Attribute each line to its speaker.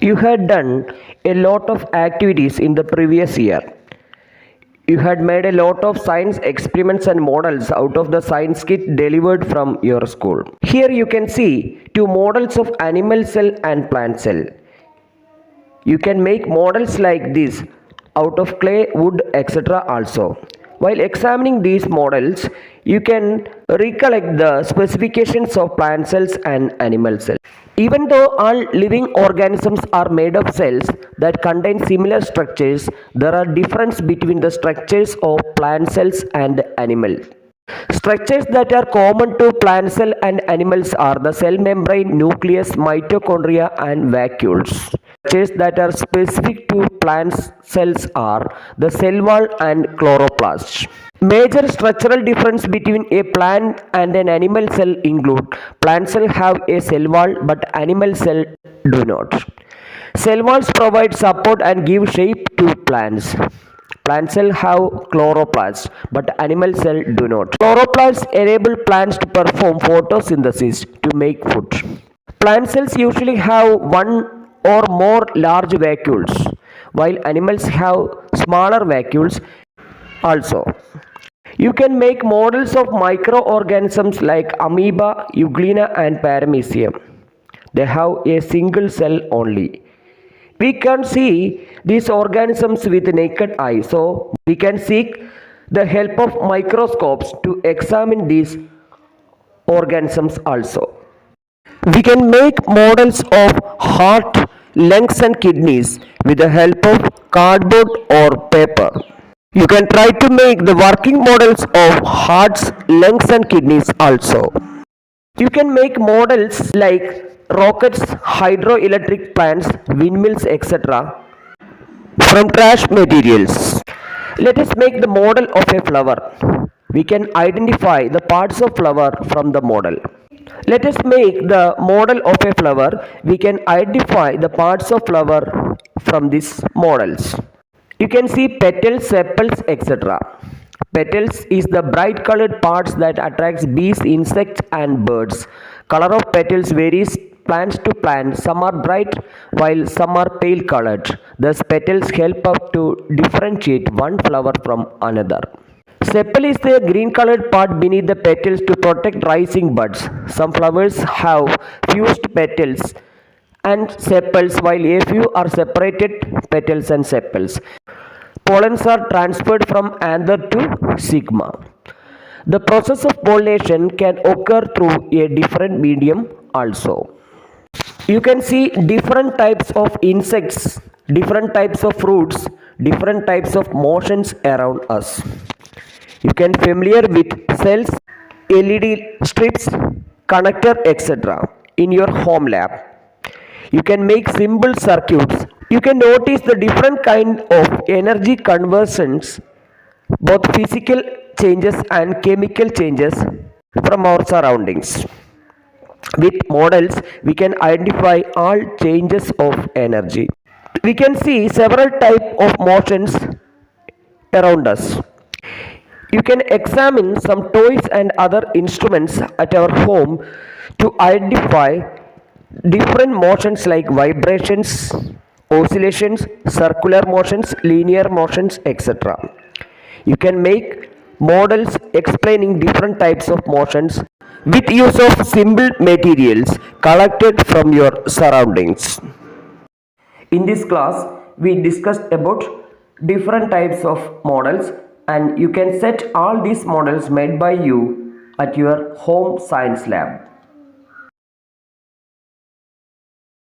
Speaker 1: You had done a lot of activities in the previous year. You had made a lot of science experiments and models out of the science kit delivered from your school. Here you can see two models of animal cell and plant cell. You can make models like this out of clay, wood, etc. also. While examining these models, you can recollect the specifications of plant cells and animal cells. Even though all living organisms are made of cells that contain similar structures, there are differences between the structures of plant cells and animal. Structures that are common to plant cell and animals are the cell membrane, nucleus, mitochondria and vacuoles. Structures that are specific to plant cells are the cell wall and chloroplast. Major structural difference between a plant and an animal cell include plant cells have a cell wall but animal cells do not. Cell walls provide support and give shape to plants. Plant cells have chloroplasts, but animal cells do not. Chloroplasts enable plants to perform photosynthesis to make food. Plant cells usually have one or more large vacuoles, while animals have smaller vacuoles also. You can make models of microorganisms like amoeba, euglena and paramecium. They have a single cell only. We can see these organisms with naked eye, so we can seek the help of microscopes to examine these organisms also. We can make models of heart, lungs and kidneys with the help of cardboard or paper. You can try to make the working models of hearts, lungs and kidneys also. You can make models like rockets, hydroelectric plants, windmills, etc. from trash materials. Let us make the model of a flower. We can identify the parts of flower from the model. Let us make the model of a flower. We can identify the parts of flower from these models. You can see petals, sepals, etc. Petals is the bright colored parts that attracts bees, insects and birds. Color of petals varies plant to plant. Some are bright while some are pale colored. Thus petals help us to differentiate one flower from another. Sepal is the green colored part beneath the petals to protect rising buds. Some flowers have fused petals and sepals while a few are separated petals and sepals. Pollens are transferred from anther to sigma. The process of pollination can occur through a different medium also. You can see different types of insects, different types of fruits, different types of motions around us. You can familiar with cells, LED strips, connector, etc. in your home lab. You can make simple circuits. You can notice the different kind of energy conversions, both physical changes and chemical changes from our surroundings. With models, we can identify all changes of energy. We can see several types of motions around us. You can examine some toys and other instruments at our home to identify different motions like vibrations, oscillations, circular motions, linear motions, etc. You can make models explaining different types of motions with use of simple materials collected from your surroundings. In this class, we discussed about different types of models, and you can set all these models made by you at your home science lab.